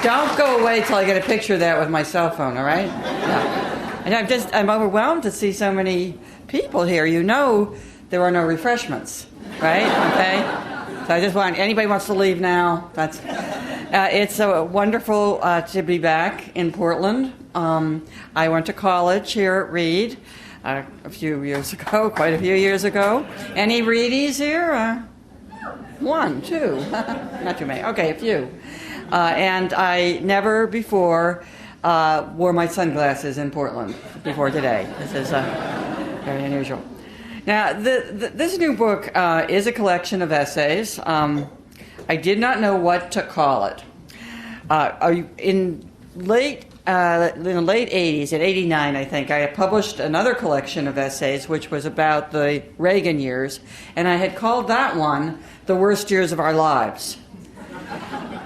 Don't go away till I get a picture of that with my cell phone, all right? Yeah. And I'm overwhelmed to see so many people here. You know there are no refreshments, right? Okay? So I just want, anybody wants to leave now, that's... it's wonderful to be back in Portland. I went to college here at Reed a few years ago, quite a few years ago. Any Reedies here? One, two, not too many. Okay, a few. And I never before wore my sunglasses in Portland before today. This is very unusual. Now, this new book is a collection of essays. I did not know what to call it. In the late 80s, in 89, I think, I published another collection of essays, which was about the Reagan years, and I had called that one The Worst Years of Our Lives.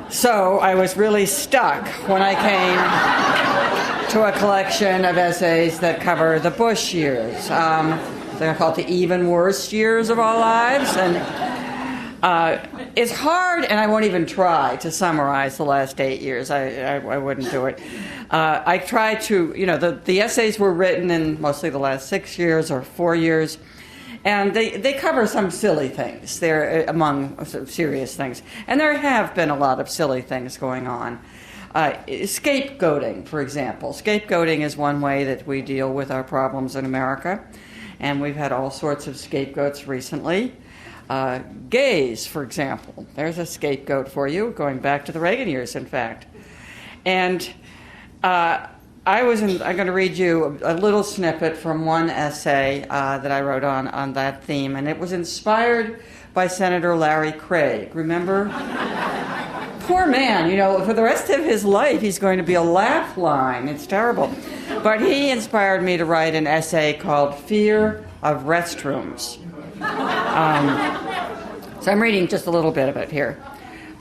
So I was really stuck when I came to a collection of essays that cover the Bush years. They're called The Even Worst Years of Our Lives, and it's hard, and I won't even try to summarize the last 8 years. I wouldn't do it. I try to, the essays were written in mostly the last 6 years or 4 years, and they cover some silly things. They're among some serious things. And there have been a lot of silly things going on. Scapegoating, for example. Scapegoating is one way that we deal with our problems in America, and we've had all sorts of scapegoats recently. Gays, for example. There's a scapegoat for you, going back to the Reagan years, in fact. And I'm going to read you a little snippet from one essay that I wrote on that theme, and it was inspired by Senator Larry Craig. Remember? Poor man, for the rest of his life, he's going to be a laugh line. It's terrible. But he inspired me to write an essay called Fear of Restrooms. So I'm reading just a little bit of it here.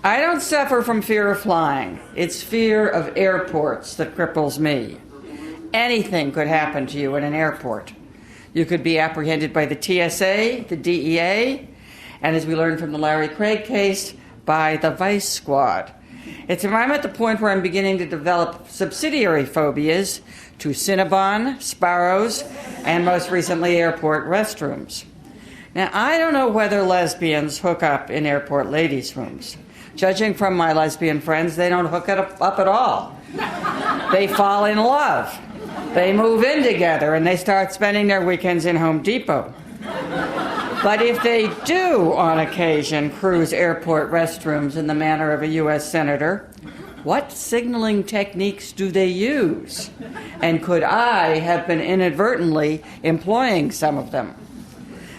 I don't suffer from fear of flying. It's fear of airports that cripples me. Anything could happen to you in an airport. You could be apprehended by the TSA, the DEA, and as we learned from the Larry Craig case, by the Vice Squad. I'm at the point where I'm beginning to develop subsidiary phobias to Cinnabon, Sparrows, and most recently airport restrooms. Now, I don't know whether lesbians hook up in airport ladies' rooms. Judging from my lesbian friends, they don't hook it up at all. They fall in love. They move in together, and they start spending their weekends in Home Depot. But if they do, on occasion, cruise airport restrooms in the manner of a U.S. senator, what signaling techniques do they use? And could I have been inadvertently employing some of them?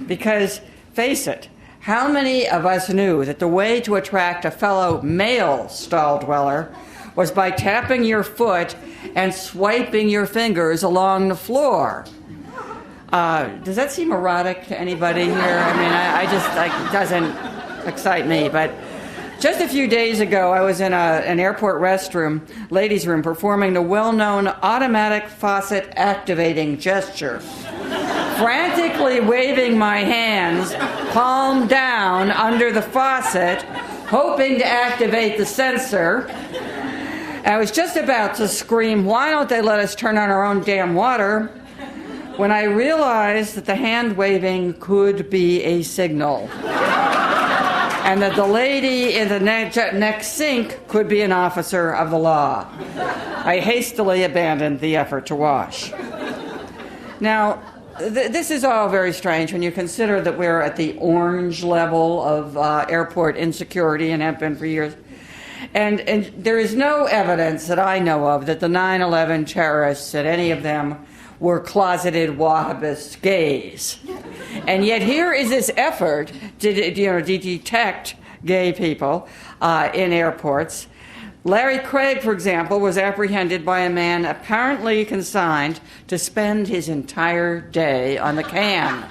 Because, face it, how many of us knew that the way to attract a fellow male stall dweller was by tapping your foot and swiping your fingers along the floor? Does that seem erotic to anybody here? I mean, it doesn't excite me. But just a few days ago, I was in an airport restroom, ladies' room, performing the well-known automatic faucet activating gesture, frantically waving my hands, palm down, under the faucet, hoping to activate the sensor. I was just about to scream, "Why don't they let us turn on our own damn water?" when I realized that the hand waving could be a signal, and that the lady in the next sink could be an officer of the law. I hastily abandoned the effort to wash. Now, this is all very strange when you consider that we're at the orange level of airport insecurity and have been for years. And there is no evidence that I know of that the 9/11 terrorists, that any of them were closeted Wahhabist gays. And yet here is this effort to detect gay people in airports. Larry Craig, for example, was apprehended by a man apparently consigned to spend his entire day on the can,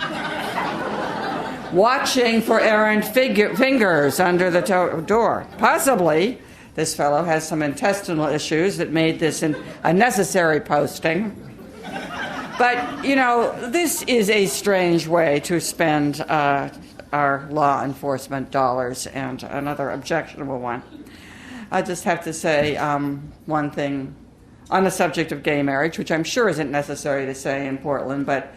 watching for errant fingers under the door. Possibly, this fellow has some intestinal issues that made this a necessary posting. But, this is a strange way to spend our law enforcement dollars, and another objectionable one. I just have to say one thing on the subject of gay marriage, which I'm sure isn't necessary to say in Portland, but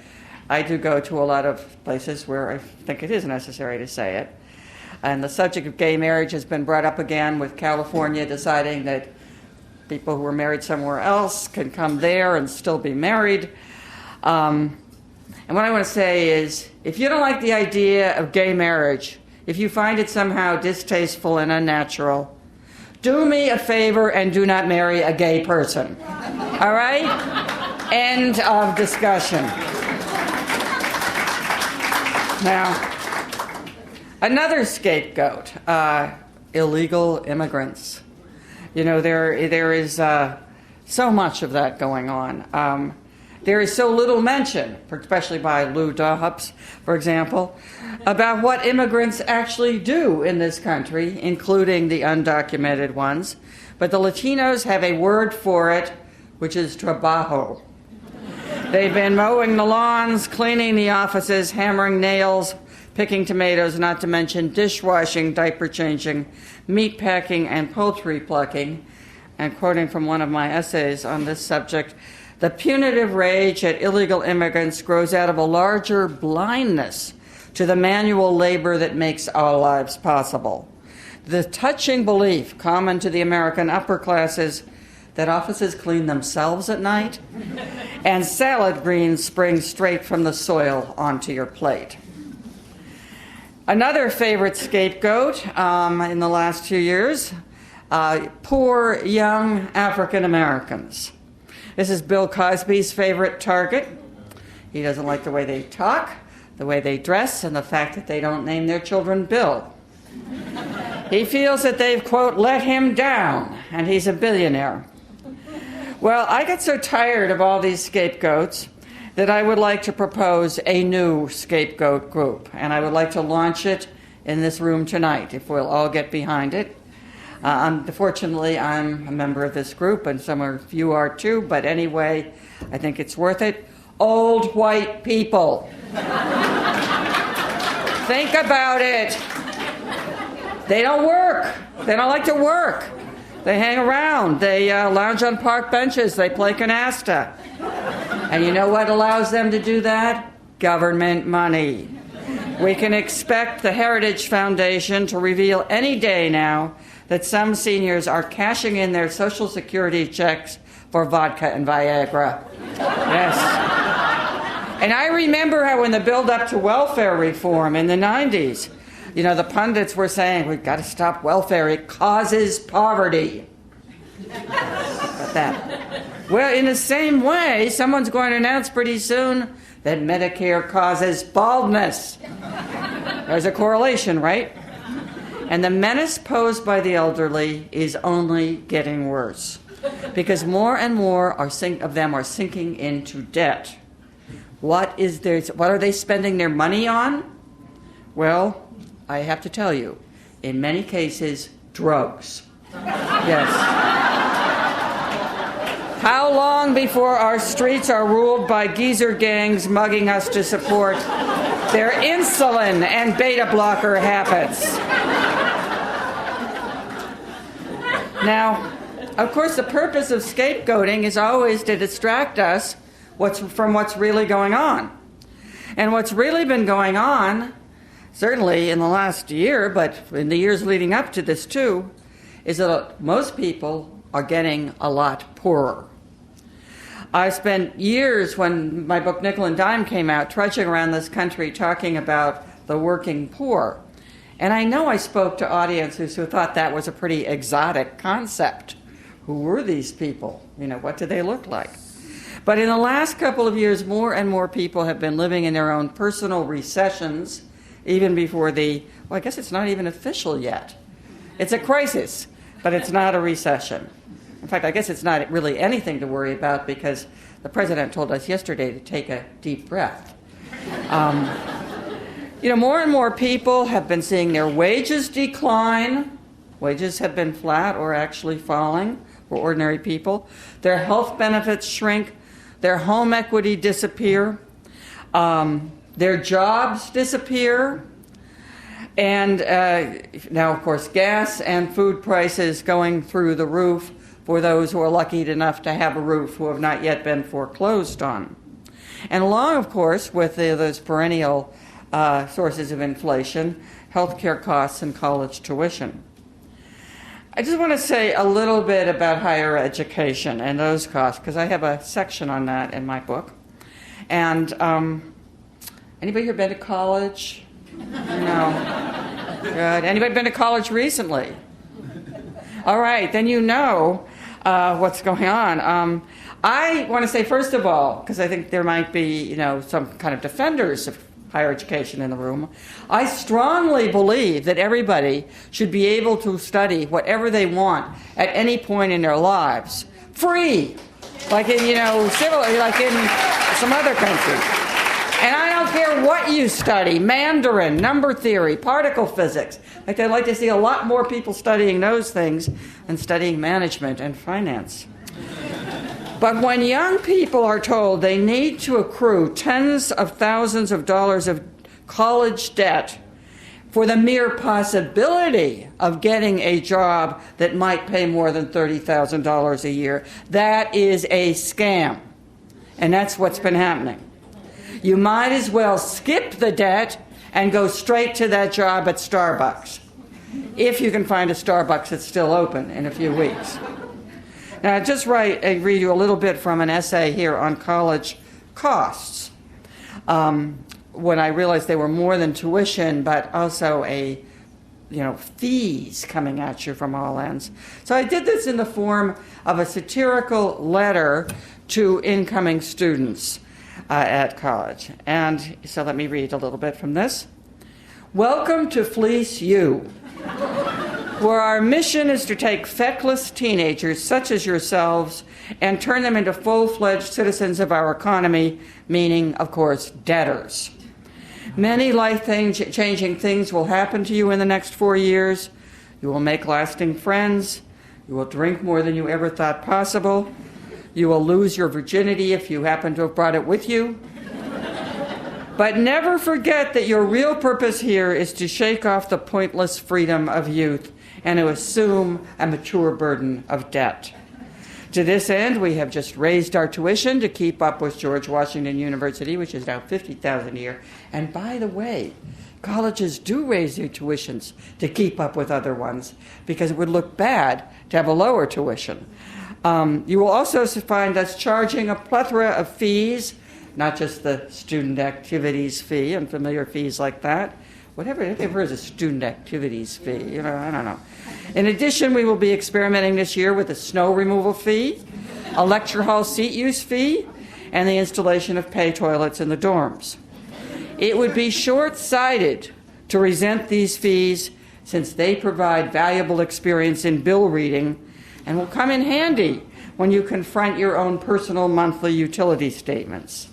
I do go to a lot of places where I think it is necessary to say it. And the subject of gay marriage has been brought up again with California deciding that people who are married somewhere else can come there and still be married. And what I want to say is, if you don't like the idea of gay marriage, if you find it somehow distasteful and unnatural, do me a favor and do not marry a gay person. All right? End of discussion. Now, another scapegoat, illegal immigrants. You know, there is so much of that going on. There is so little mention, especially by Lou Dobbs, for example, about what immigrants actually do in this country, including the undocumented ones. But the Latinos have a word for it, which is trabajo. They've been mowing the lawns, cleaning the offices, hammering nails, picking tomatoes, not to mention dishwashing, diaper changing, meat packing, and poultry plucking. And quoting from one of my essays on this subject, the punitive rage at illegal immigrants grows out of a larger blindness to the manual labor that makes our lives possible. The touching belief common to the American upper classes that offices clean themselves at night and salad greens spring straight from the soil onto your plate. Another favorite scapegoat in the last few years, poor young African Americans. This is Bill Cosby's favorite target. He doesn't like the way they talk, the way they dress, and the fact that they don't name their children Bill. He feels that they've, quote, let him down, and he's a billionaire. Well, I get so tired of all these scapegoats that I would like to propose a new scapegoat group, and I would like to launch it in this room tonight, if we'll all get behind it. Unfortunately, I'm a member of this group, and some of you are too, but anyway, I think it's worth it. Old white people. Think about it. They don't work. They don't like to work. They hang around. They lounge on park benches. They play canasta. And you know what allows them to do that? Government money. We can expect the Heritage Foundation to reveal any day now that some seniors are cashing in their Social Security checks for vodka and Viagra. Yes. And I remember how in the build-up to welfare reform in the 90s, you know, the pundits were saying, we've got to stop welfare. It causes poverty. About that. Well, in the same way, someone's going to announce pretty soon that Medicare causes baldness. There's a correlation, right? And the menace posed by the elderly is only getting worse because more and more of them are sinking into debt. What are they spending their money on? Well, I have to tell you, in many cases, drugs. Yes. How long before our streets are ruled by geezer gangs mugging us to support their insulin and beta blocker habits? Now, of course, the purpose of scapegoating is always to distract us from what's really going on. And what's really been going on, certainly in the last year, but in the years leading up to this too, is that most people are getting a lot poorer. I spent years, when my book Nickel and Dime came out, trudging around this country talking about the working poor. And I know I spoke to audiences who thought that was a pretty exotic concept. Who were these people? You know, what did they look like? But in the last couple of years, more and more people have been living in their own personal recessions, even before I guess it's not even official yet. It's a crisis, but it's not a recession. In fact, I guess it's not really anything to worry about because the president told us yesterday to take a deep breath. You know, more and more people have been seeing their wages decline. Wages have been flat or actually falling for ordinary people. Their health benefits shrink. Their home equity disappear. Their jobs disappear. And now, of course, gas and food prices going through the roof for those who are lucky enough to have a roof who have not yet been foreclosed on. And along, of course, with those perennial sources of inflation, healthcare costs and college tuition. I just want to say a little bit about higher education and those costs, because I have a section on that in my book. And anybody here been to college? No. Good. Anybody been to college recently? All right, then you know what's going on. I want to say, first of all, because I think there might be, some kind of defenders of higher education in the room, I strongly believe that everybody should be able to study whatever they want at any point in their lives, free, like in, like in some other countries. And I don't care what you study, Mandarin, number theory, particle physics. I'd like to see a lot more people studying those things than studying management and finance. But when young people are told they need to accrue tens of thousands of dollars of college debt for the mere possibility of getting a job that might pay more than $30,000 a year, that is a scam. And that's what's been happening. You might as well skip the debt and go straight to that job at Starbucks, if you can find a Starbucks that's still open in a few weeks. Now, I'll just read you a little bit from an essay here on college costs. When I realized they were more than tuition, but also fees coming at you from all ends. So I did this in the form of a satirical letter to incoming students at college. And so let me read a little bit from this. Welcome to Fleece U, where our mission is to take feckless teenagers such as yourselves and turn them into full-fledged citizens of our economy, meaning, of course, debtors. Many life-changing things will happen to you in the next 4 years. You will make lasting friends. You will drink more than you ever thought possible. You will lose your virginity if you happen to have brought it with you. But never forget that your real purpose here is to shake off the pointless freedom of youth and to assume a mature burden of debt. To this end, we have just raised our tuition to keep up with George Washington University, which is now $50,000 a year. And by the way, colleges do raise their tuitions to keep up with other ones because it would look bad to have a lower tuition. You will also find us charging a plethora of fees, not just the student activities fee and familiar fees like that. Whatever is a student activities fee, I don't know. In addition, we will be experimenting this year with a snow removal fee, a lecture hall seat use fee, and the installation of pay toilets in the dorms. It would be short-sighted to resent these fees since they provide valuable experience in bill reading and will come in handy when you confront your own personal monthly utility statements.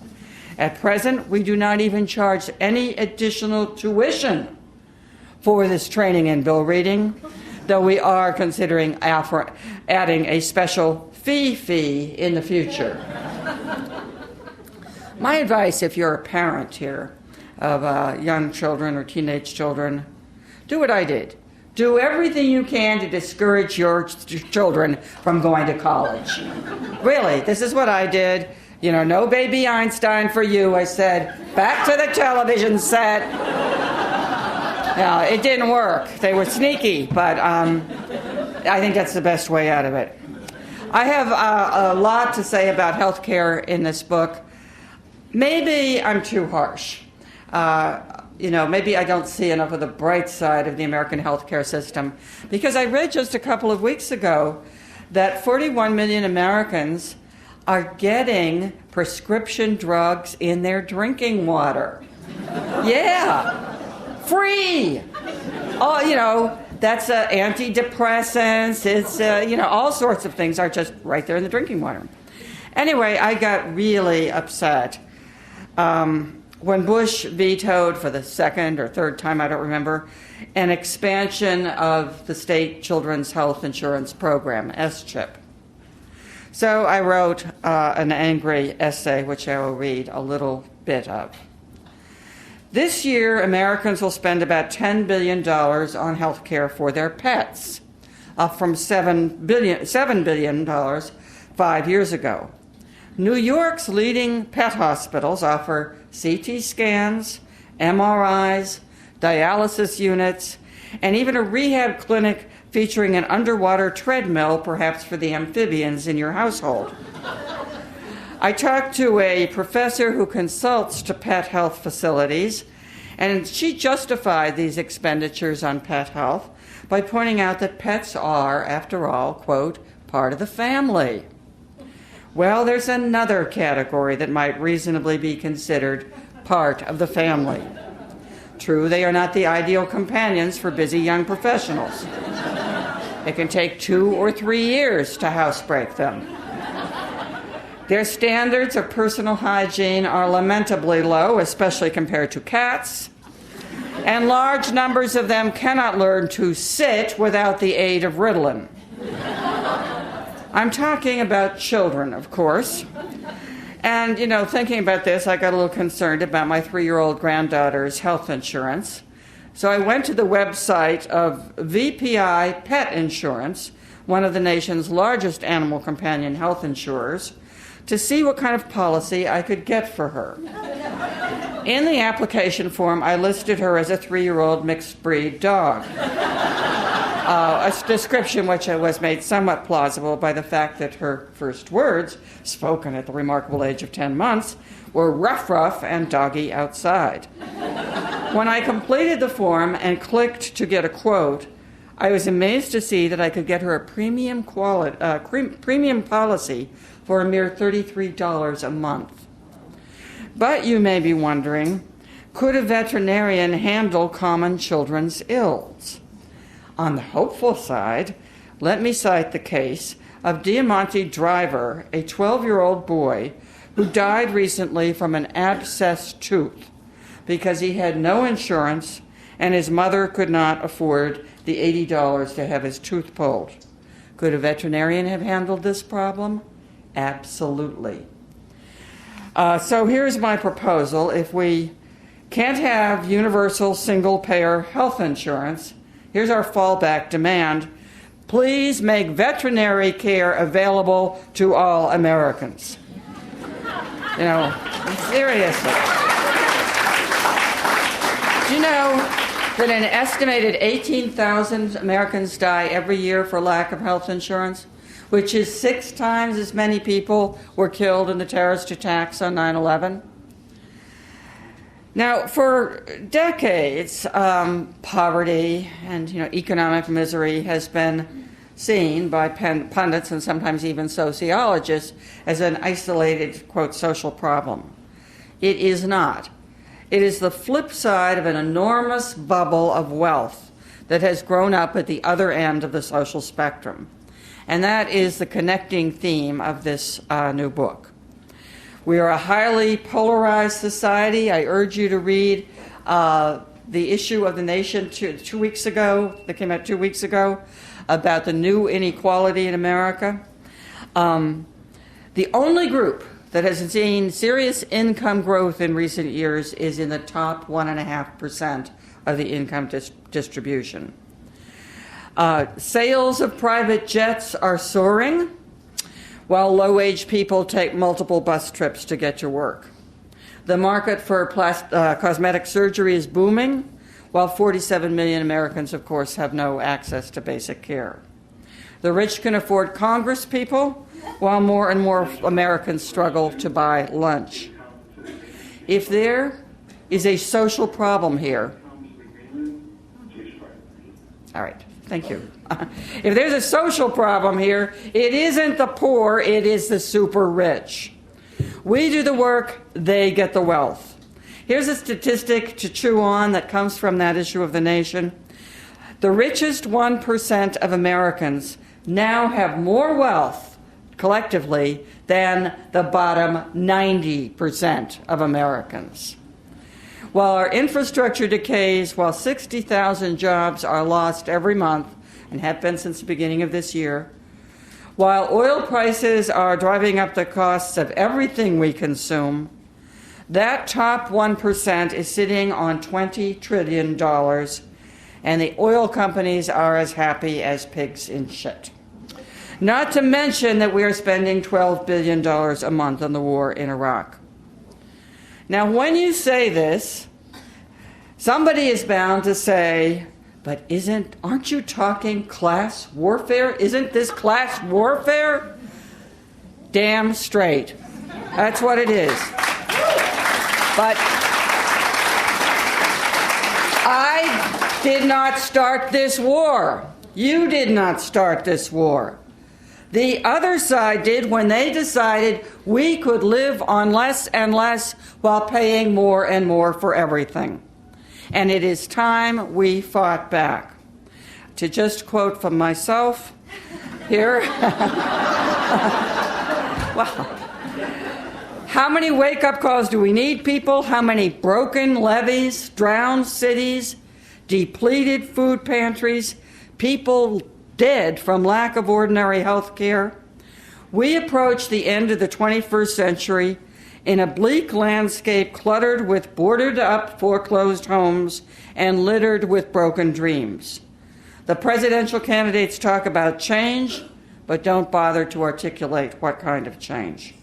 At present, we do not even charge any additional tuition for this training in bill reading, though we are considering adding a special fee in the future. My advice, if you're a parent here of young children or teenage children, do what I did. Do everything you can to discourage your children from going to college. Really, this is what I did. No baby Einstein for you, I said. Back to the television set. No, it didn't work. They were sneaky, but I think that's the best way out of it. I have a lot to say about healthcare in this book. Maybe I'm too harsh. Maybe I don't see enough of the bright side of the American healthcare system, because I read just a couple of weeks ago that 41 million Americans are getting prescription drugs in their drinking water. Yeah, free. Oh, that's antidepressants. It's all sorts of things are just right there in the drinking water. Anyway, I got really upset when Bush vetoed for the second or third time, I don't remember, an expansion of the state children's health insurance program, S-CHIP. So I wrote an angry essay, which I will read a little bit of. This year, Americans will spend about $10 billion on health care for their pets, up from $7 billion 5 years ago. New York's leading pet hospitals offer CT scans, MRIs, dialysis units, and even a rehab clinic featuring an underwater treadmill, perhaps for the amphibians in your household. I talked to a professor who consults to pet health facilities, and she justified these expenditures on pet health by pointing out that pets are, after all, quote, part of the family. Well, there's another category that might reasonably be considered part of the family. True, they are not the ideal companions for busy young professionals. It can take 2 or 3 years to housebreak them. Their standards of personal hygiene are lamentably low, especially compared to cats, and large numbers of them cannot learn to sit without the aid of Ritalin. I'm talking about children, of course. And, thinking about this, I got a little concerned about my 3-year-old granddaughter's health insurance. So I went to the website of VPI Pet Insurance, one of the nation's largest animal companion health insurers, to see what kind of policy I could get for her. In the application form, I listed her as a 3-year-old mixed breed dog. A description which was made somewhat plausible by the fact that her first words, spoken at the remarkable age of 10 months, were ruff ruff and doggy outside. When I completed the form and clicked to get a quote, I was amazed to see that I could get her a premium policy for a mere $33 a month. But you may be wondering, could a veterinarian handle common children's ills? On the hopeful side, let me cite the case of Diamante Driver, a 12-year-old boy who died recently from an abscessed tooth because he had no insurance and his mother could not afford the $80 to have his tooth pulled. Could a veterinarian have handled this problem? Absolutely. So here's my proposal. If we can't have universal single-payer health insurance, here's our fallback demand. Please make veterinary care available to all Americans. Seriously. Do you know that an estimated 18,000 Americans die every year for lack of health insurance, which is 6 times as many people were killed in the terrorist attacks on 9/11? Now, for decades, poverty and economic misery has been seen by pundits and sometimes even sociologists as an isolated, quote, social problem. It is not. It is the flip side of an enormous bubble of wealth that has grown up at the other end of the social spectrum. And that is the connecting theme of this new book. We are a highly polarized society. I urge you to read the issue of The Nation 2 weeks ago, that came out 2 weeks ago, about the new inequality in America. The only group that has seen serious income growth in recent years is in the top 1.5% of the income distribution. Sales of private jets are soaring, while low-wage people take multiple bus trips to get to work. The market for cosmetic surgery is booming, while 47 million Americans, of course, have no access to basic care. The rich can afford Congress people, while more and more Americans struggle to buy lunch. If there is a social problem here, all right, thank you. If there's a social problem here, it isn't the poor, it is the super rich. We do the work, they get the wealth. Here's a statistic to chew on that comes from that issue of The Nation. The richest 1% of Americans now have more wealth collectively than the bottom 90% of Americans. While our infrastructure decays, while 60,000 jobs are lost every month, and have been since the beginning of this year, while oil prices are driving up the costs of everything we consume, That top 1% is sitting on $20 trillion, and the oil companies are as happy as pigs in shit. Not to mention that we are spending $12 billion a month on the war in Iraq. Now, when you say this, somebody is bound to say, but aren't you talking class warfare? Isn't this class warfare? Damn straight. That's what it is. But I did not start this war. You did not start this war. The other side did when they decided we could live on less and less while paying more and more for everything. And it is time we fought back. To just quote from myself here, well, how many wake-up calls do we need, people? How many broken levees, drowned cities, depleted food pantries, people dead from lack of ordinary health care? We approach the end of the 21st century in a bleak landscape cluttered with boarded-up, foreclosed homes and littered with broken dreams. The presidential candidates talk about change, but don't bother to articulate what kind of change.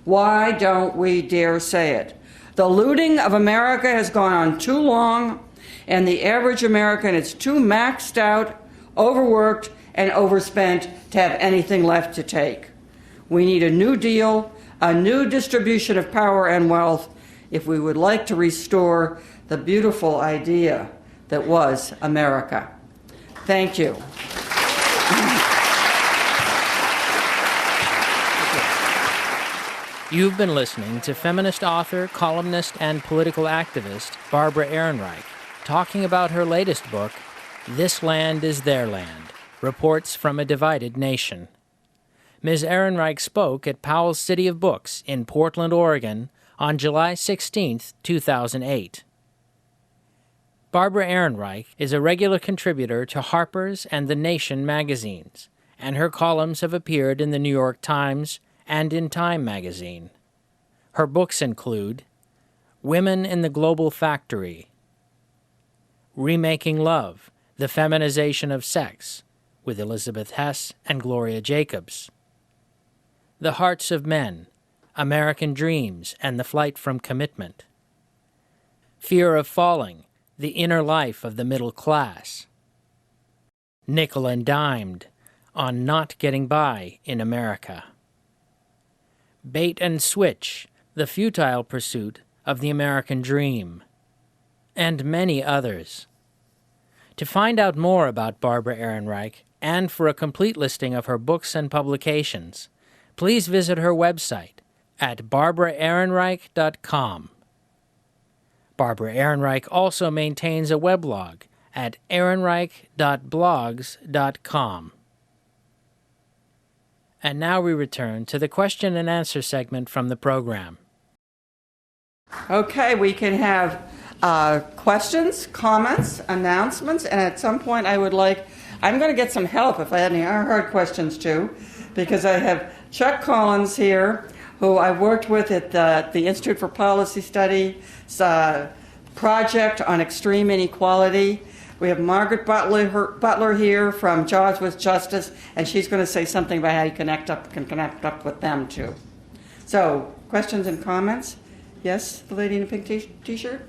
Why don't we dare say it? The looting of America has gone on too long, and the average American is too maxed out, overworked, and overspent to have anything left to take. We need a new deal, a new distribution of power and wealth, if we would like to restore the beautiful idea that was America. Thank you. You've been listening to feminist author, columnist, and political activist Barbara Ehrenreich talking about her latest book, This Land is Their Land, Reports from a Divided Nation. Ms. Ehrenreich spoke at Powell's City of Books in Portland, Oregon on July 16, 2008. Barbara Ehrenreich is a regular contributor to Harper's and The Nation magazines, and her columns have appeared in the New York Times and in Time magazine. Her books include Women in the Global Factory, Remaking Love, The Feminization of Sex, with Elizabeth Hess and Gloria Jacobs, The Hearts of Men, American Dreams and the Flight from Commitment, Fear of Falling, The Inner Life of the Middle Class, Nickel and Dimed, on Not Getting By in America, Bait and Switch, The Futile Pursuit of the American Dream, and many others. To find out more about Barbara Ehrenreich and for a complete listing of her books and publications, please visit her website at barbaraehrenreich.com. Barbara Ehrenreich also maintains a weblog at ehrenreich.blogs.com. And now we return to the question and answer segment from the program. Okay, we can have questions, comments, announcements, and at some point I'm going to get some help if I had any hard questions too, because I have Chuck Collins here, who I worked with at the Institute for Policy Study project on extreme inequality. We have Margaret Butler here from Jobs with Justice, and she's going to say something about how you can connect up with them too. So, questions and comments? Yes, the lady in the pink t-shirt?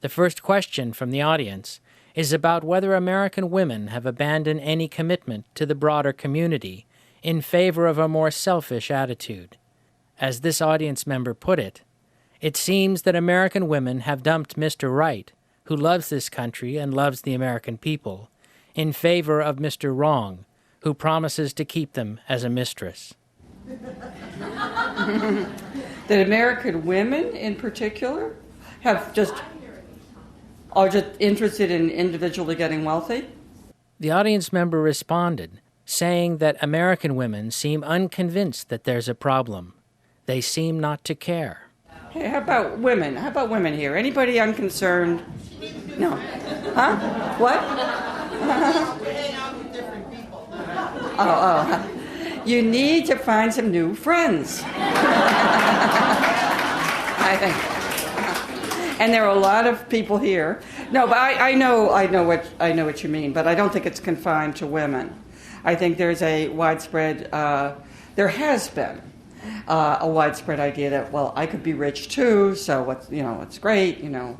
The first question from the audience is about whether American women have abandoned any commitment to the broader community in favor of a more selfish attitude. As this audience member put it, it seems that American women have dumped Mr. Right, who loves this country and loves the American people, in favor of Mr. Wrong, who promises to keep them as a mistress. That American women in particular are just interested in individually getting wealthy? The audience member responded, saying that American women seem unconvinced that there's a problem. They seem not to care. Hey, how about women? How about women here? Anybody unconcerned? No. Huh? What? Oh. You need to find some new friends. I think. And there are a lot of people here. No, but I know what you mean, but I don't think it's confined to women. I think there's a widespread, there has been a widespread idea that, well, I could be rich too, so it's great, and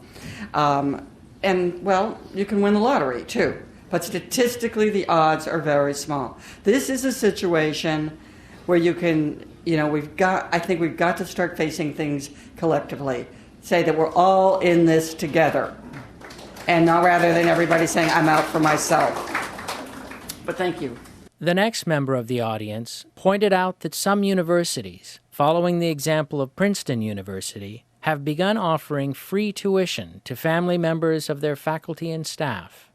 well, you can win the lottery too. But statistically, the odds are very small. This is a situation where you can, I think we've got to start facing things collectively. Say that we're all in this together. And not rather than everybody saying, I'm out for myself. But thank you. The next member of the audience pointed out that some universities, following the example of Princeton University, have begun offering free tuition to family members of their faculty and staff.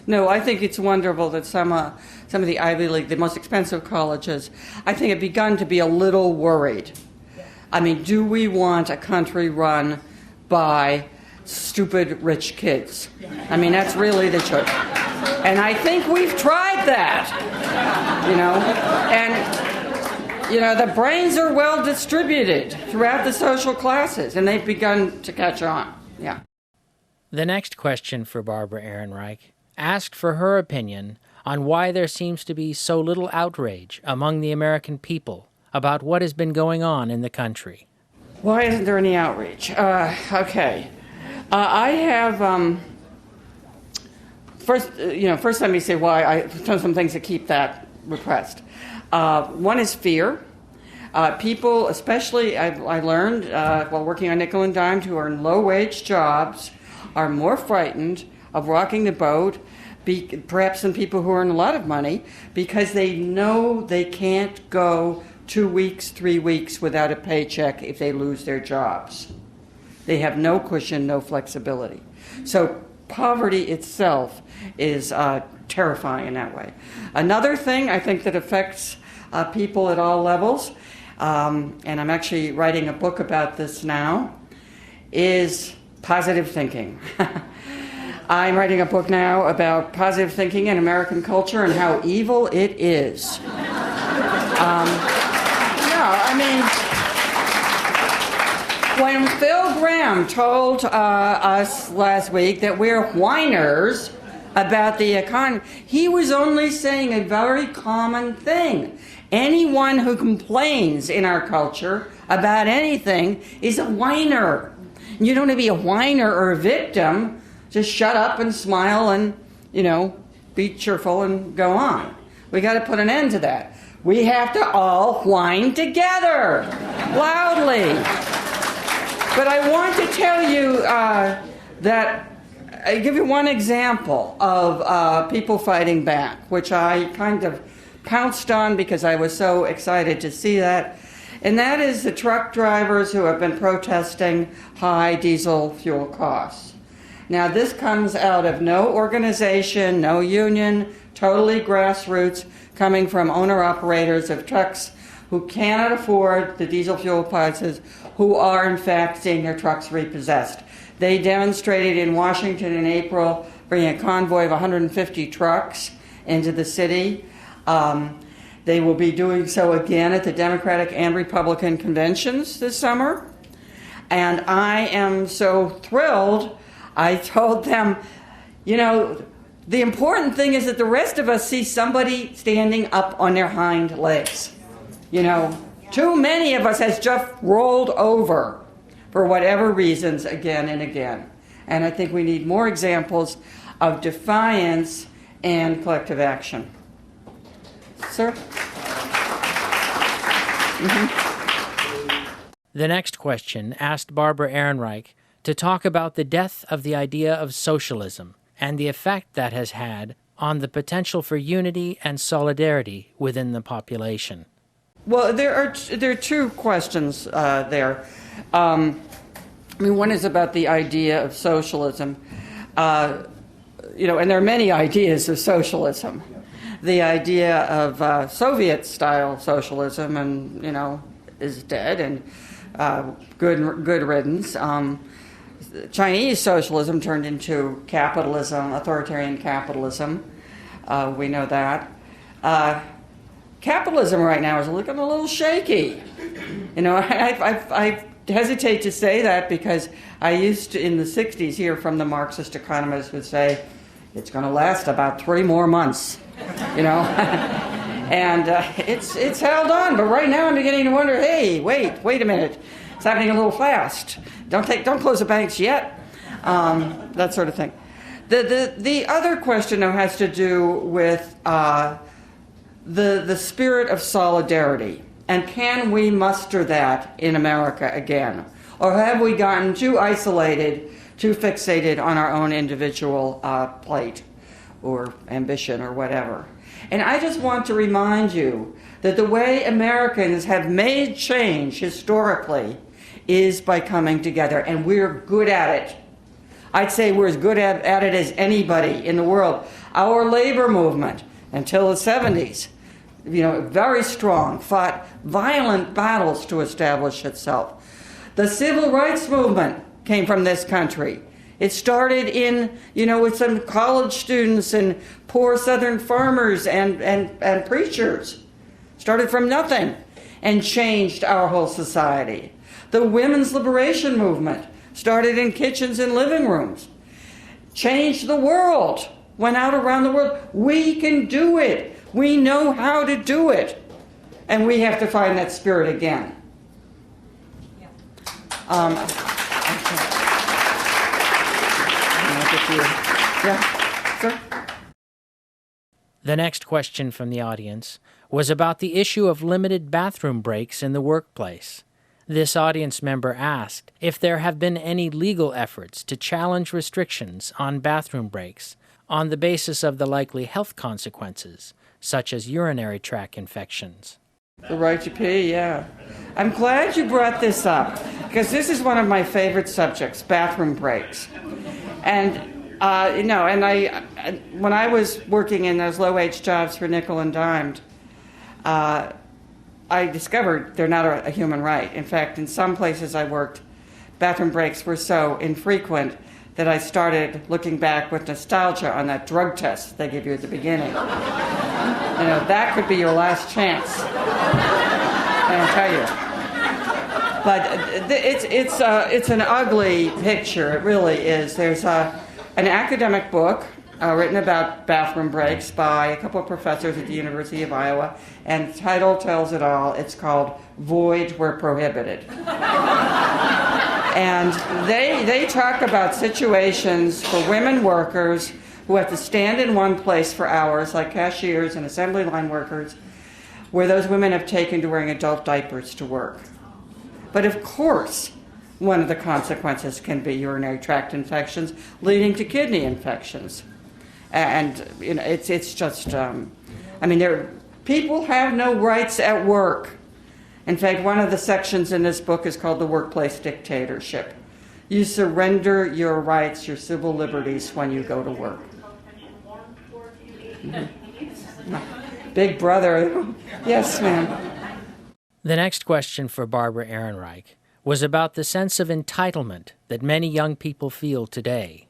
No, I think it's wonderful that some of the Ivy League, the most expensive colleges, I think have begun to be a little worried. I mean, do we want a country run by stupid rich kids? I mean, that's really the truth. And I think we've tried that, and the brains are well distributed throughout the social classes, and they've begun to catch on. Yeah. The next question for Barbara Ehrenreich asked for her opinion on why there seems to be so little outrage among the American people about what has been going on in the country. Why isn't there any outreach? Okay. I have, first let me say why. I've done some things to keep that repressed. One is fear. People, especially I learned while working on nickel and dime, who are in low-wage jobs, are more frightened of rocking the boat, perhaps than people who earn a lot of money, because they know they can't go 2 weeks, 3 weeks without a paycheck if they lose their jobs. They have no cushion, no flexibility. So poverty itself is terrifying in that way. Another thing I think that affects people at all levels, and I'm actually writing a book about this now, is positive thinking. I'm writing a book now about positive thinking in American culture and how evil it is. When Phil Graham told us last week that we're whiners about the economy, he was only saying a very common thing. Anyone who complains in our culture about anything is a whiner. You don't want to be a whiner or a victim. Just shut up and smile and, be cheerful and go on. We got to put an end to that. We have to all whine together, loudly. But I want to tell you that I give you one example of people fighting back, which I kind of pounced on because I was so excited to see that. And that is the truck drivers who have been protesting high diesel fuel costs. Now, this comes out of no organization, no union, totally grassroots, coming from owner-operators of trucks who cannot afford the diesel fuel prices, who are, in fact, seeing their trucks repossessed. They demonstrated in Washington in April, bringing a convoy of 150 trucks into the city. They will be doing so again at the Democratic and Republican conventions this summer. And I am so thrilled. I told them, the important thing is that the rest of us see somebody standing up on their hind legs. Too many of us has just rolled over for whatever reasons again and again. And I think we need more examples of defiance and collective action. Sir? The next question asked Barbara Ehrenreich to talk about the death of the idea of socialism and the effect that has had on the potential for unity and solidarity within the population. Well, there are two questions there. One is about the idea of socialism, and there are many ideas of socialism. The idea of Soviet-style socialism, and is dead, and good riddance. Chinese socialism turned into capitalism, authoritarian capitalism. We know that. Capitalism right now is looking a little shaky. I've hesitate to say that because I used to, in the 60s, hear from the Marxist economists who would say, it's going to last about 3 more months, you know? And it's held on, but right now I'm beginning to wonder, hey, wait a minute. It's happening a little fast. Don't close the banks yet. That sort of thing. The other question, though, has to do with the spirit of solidarity. And can we muster that in America again? Or have we gotten too isolated, too fixated on our own individual plight or ambition or whatever? And I just want to remind you that the way Americans have made change historically is by coming together, and we're good at it. I'd say we're as good at it as anybody in the world. Our labor movement, until the 70s, very strong, fought violent battles to establish itself. The civil rights movement came from this country. It started with some college students and poor Southern farmers and preachers. Started from nothing and changed our whole society. The women's liberation movement started in kitchens and living rooms. Changed the world. Went out around the world. We can do it. We know how to do it. And we have to find that spirit again. Yeah, sir? The next question from the audience was about the issue of limited bathroom breaks in the workplace. This audience member asked if there have been any legal efforts to challenge restrictions on bathroom breaks on the basis of the likely health consequences, such as urinary tract infections. The right to pee, yeah. I'm glad you brought this up, because this is one of my favorite subjects, bathroom breaks. And, when I was working in those low-wage jobs for nickel and dimed, I discovered they're not a human right. In fact, in some places I worked, bathroom breaks were so infrequent that I started looking back with nostalgia on that drug test they give you at the beginning. That could be your last chance. I'll tell you. But it's an ugly picture. It really is. There's an academic book written about bathroom breaks by a couple of professors at the University of Iowa, and the title tells it all. It's called Void Where Prohibited. And they talk about situations for women workers who have to stand in one place for hours, like cashiers and assembly line workers, where those women have taken to wearing adult diapers to work. But of course, one of the consequences can be urinary tract infections leading to kidney infections. And it's just, people have no rights at work. In fact, one of the sections in this book is called The Workplace Dictatorship. You surrender your rights, your civil liberties when you go to work. Mm-hmm. Big brother. Yes, ma'am. The next question for Barbara Ehrenreich was about the sense of entitlement that many young people feel today.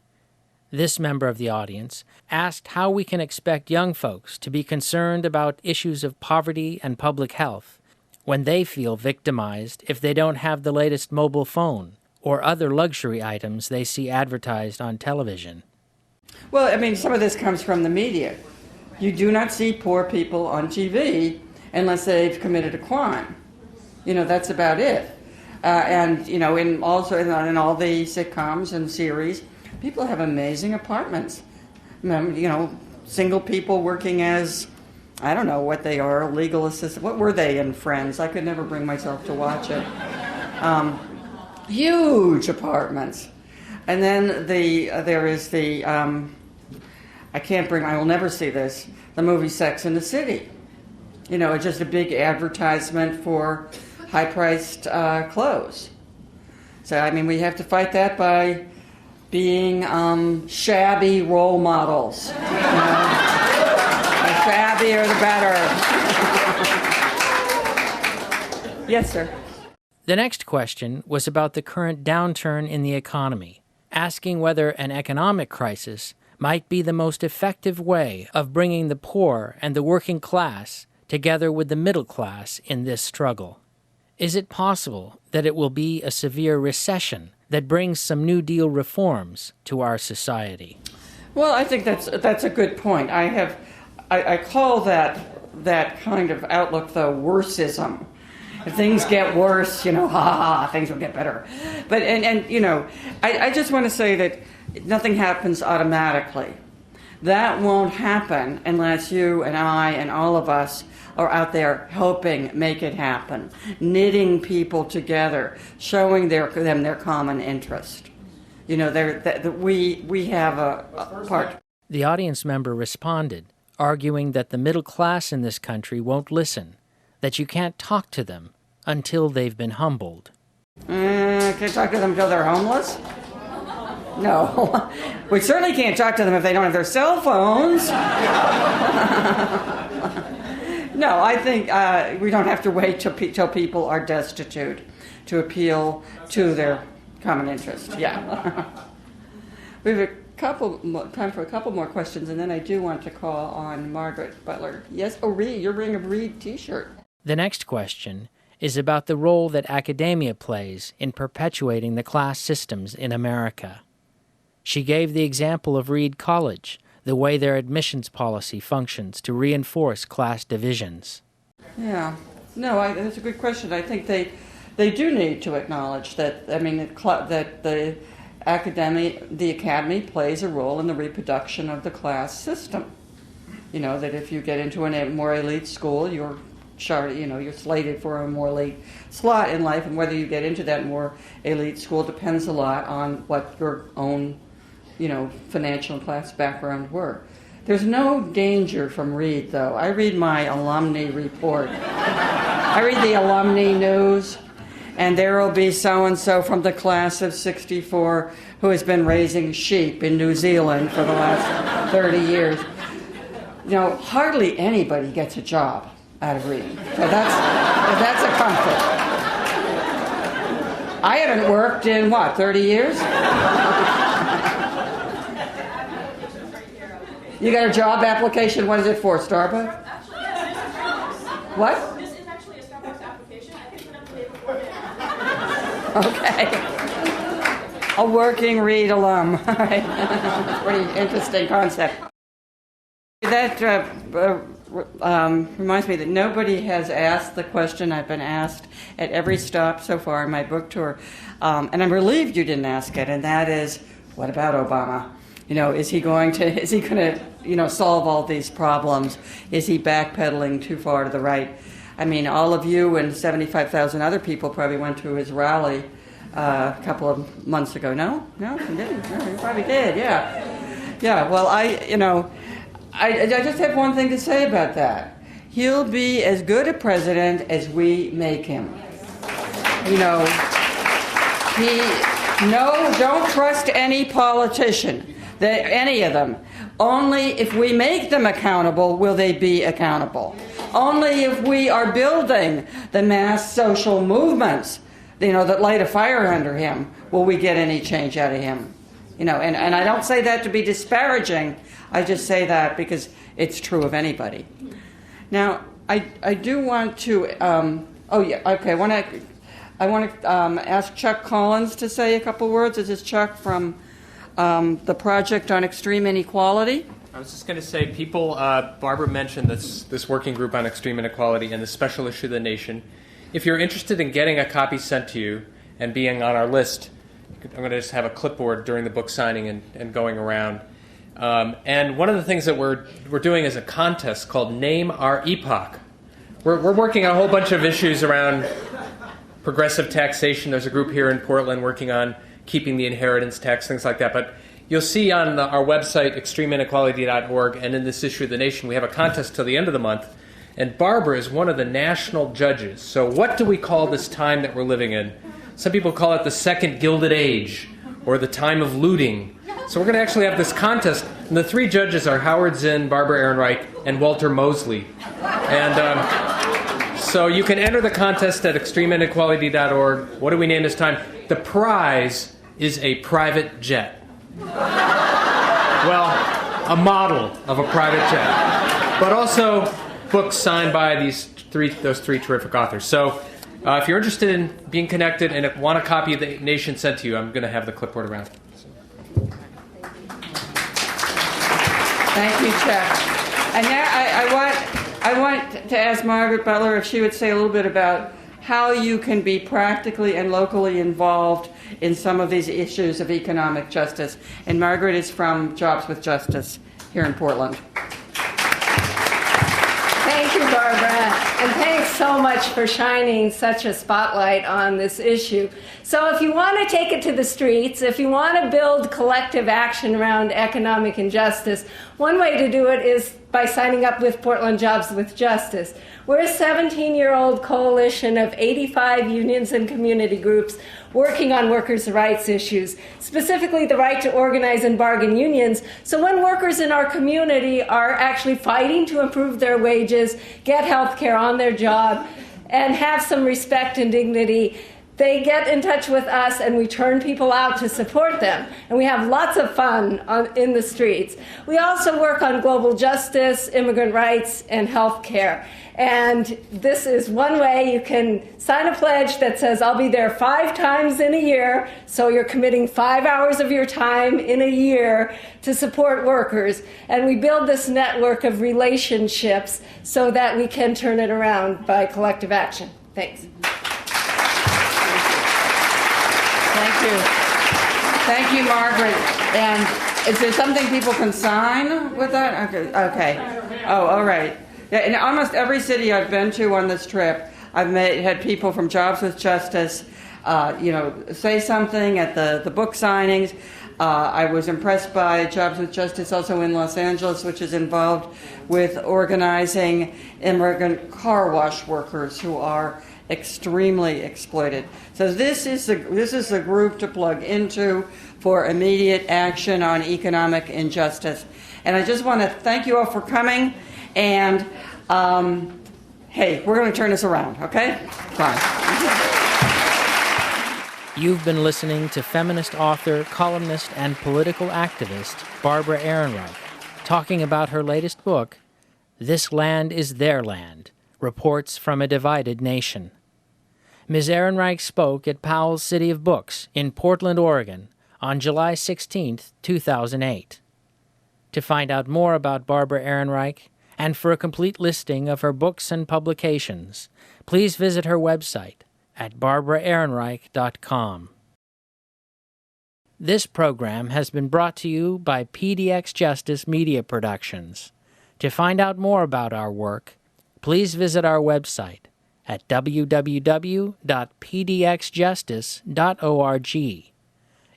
This member of the audience asked how we can expect young folks to be concerned about issues of poverty and public health when they feel victimized if they don't have the latest mobile phone or other luxury items they see advertised on television. Well, some of this comes from the media. You do not see poor people on TV unless they've committed a crime. That's about it. In all the sitcoms and series, people have amazing apartments. Single people working as, I don't know what they are, legal assistant. What were they in Friends? I could never bring myself to watch it. Huge apartments. And then there is I will never see this, the movie Sex and the City. It's just a big advertisement for high-priced clothes. So, we have to fight that by being shabby role models. The shabbier, the better. Yes, sir. The next question was about the current downturn in the economy, asking whether an economic crisis might be the most effective way of bringing the poor and the working class together with the middle class in this struggle. Is it possible that it will be a severe recession that brings some New Deal reforms to our society? Well, I think that's a good point. I call that kind of outlook the worseism. If things get worse, things will get better. But I just want to say that nothing happens automatically. That won't happen unless you and I and all of us are out there helping make it happen, knitting people together, showing them their common interest. We have a part. The audience member responded, arguing that the middle class in this country won't listen, that you can't talk to them until they've been humbled. Can't talk to them until they're homeless? No. We certainly can't talk to them if they don't have their cell phones. No, I think we don't have to wait till people are destitute to appeal to their common interest. Yeah. We have time for a couple more questions, and then I do want to call on Margaret Butler. Yes, Reed, you're wearing a Reed t-shirt. The next question is about the role that academia plays in perpetuating the class systems in America. She gave the example of Reed College, the way their admissions policy functions to reinforce class divisions. Yeah. No, that's a good question. I think they do need to acknowledge that, that the academy plays a role in the reproduction of the class system. That if you get into a more elite school, you're slated for a more elite slot in life, and whether you get into that more elite school depends a lot on what your own financial and class background were. There's no danger from Reed, though. I read my alumni report. I read the alumni news, and there will be so-and-so from the class of 64 who has been raising sheep in New Zealand for the last 30 years. Hardly anybody gets a job out of reading. So that's a comfort. I haven't worked in, 30 years? You got a job application? What is it for? Starbucks? Actually, yes. What? This is actually a Starbucks application. I can put up the day before it. Okay. A working Reed alum. All right. Pretty interesting concept. That reminds me that nobody has asked the question I've been asked at every stop so far in my book tour, and I'm relieved you didn't ask it, and that is, what about Obama? Is he going to solve all these problems? Is he backpedaling too far to the right? All of you and 75,000 other people probably went to his rally a couple of months ago. No, he didn't. No, he probably did. Yeah. Well, I just have one thing to say about that. He'll be as good a president as we make him. Don't trust any politician. Any of them. Only if we make them accountable will they be accountable. Only if we are building the mass social movements, that light a fire under him, will we get any change out of him. And I don't say that to be disparaging. I just say that because it's true of anybody. Now, I do want to. I want to ask Chuck Collins to say a couple words. This is Chuck from the Project on Extreme Inequality. I was just going to say, Barbara mentioned this working group on extreme inequality and the special issue of The Nation. If you're interested in getting a copy sent to you and being on our list, I'm going to just have a clipboard during the book signing and going around. And one of the things that we're doing is a contest called Name Our Epoch. We're working on a whole bunch of issues around progressive taxation. There's a group here in Portland working on keeping the inheritance tax, things like that. But you'll see on our website, extremeinequality.org, and in this issue of The Nation, we have a contest till the end of the month. And Barbara is one of the national judges. So what do we call this time that we're living in? Some people call it the Second Gilded Age, or the time of looting. So we're going to actually have this contest. And the three judges are Howard Zinn, Barbara Ehrenreich, and Walter Mosley. And so you can enter the contest at extremeinequality.org. What do we name this time? The prize is a private jet. Well, a model of a private jet. But also books signed by those three terrific authors. So If you're interested in being connected and want a copy of The Nation sent to you, I'm going to have the clipboard around. Thank you, Chuck. And now I want to ask Margaret Butler if she would say a little bit about how you can be practically and locally involved in some of these issues of economic justice. And Margaret is from Jobs with Justice here in Portland. Thank you, Barbara, and thanks so much for shining such a spotlight on this issue. So if you want to take it to the streets, if you want to build collective action around economic injustice, one way to do it is by signing up with Portland Jobs with Justice. We're a 17-year-old coalition of 85 unions and community groups working on workers' rights issues, specifically the right to organize and bargain unions. So when workers in our community are actually fighting to improve their wages, get health care on their job, and have some respect and dignity, they get in touch with us and we turn people out to support them. And we have lots of fun in the streets. We also work on global justice, immigrant rights, and health care. And this is one way you can sign a pledge that says, I'll be there 5 times in a year. So you're committing 5 hours of your time in a year to support workers. And we build this network of relationships so that we can turn it around by collective action. Thanks. Thank you. Thank you, Margaret. And is there something people can sign with that? Okay. Oh, all right. Yeah, in almost every city I've been to on this trip, I've had people from Jobs with Justice, say something at the book signings. I was impressed by Jobs with Justice also in Los Angeles, which is involved with organizing immigrant car wash workers who are extremely exploited. So this is the group to plug into for immediate action on economic injustice. And I just want to thank you all for coming. And hey, we're going to turn this around, okay? Bye. You've been listening to feminist author, columnist, and political activist Barbara Ehrenreich talking about her latest book, This Land is Their Land, Reports from a Divided Nation. Ms. Ehrenreich spoke at Powell's City of Books in Portland, Oregon on July 16, 2008. To find out more about Barbara Ehrenreich and for a complete listing of her books and publications, please visit her website at barbaraehrenreich.com. This program has been brought to you by PDxJustice Media Productions. To find out more about our work, please visit our website at www.pdxjustice.org.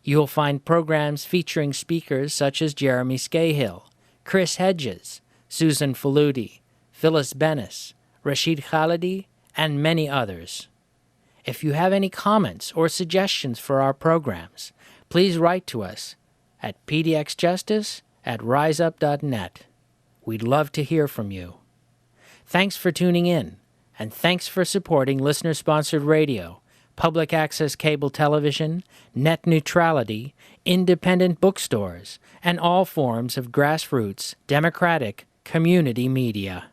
You'll find programs featuring speakers such as Jeremy Scahill, Chris Hedges, Susan Faludi, Phyllis Bennis, Rashid Khalidi, and many others. If you have any comments or suggestions for our programs, please write to us at pdxjustice@riseup.net. We'd love to hear from you. Thanks for tuning in, and thanks for supporting listener-sponsored radio, public access cable television, net neutrality, independent bookstores, and all forms of grassroots, democratic, community media.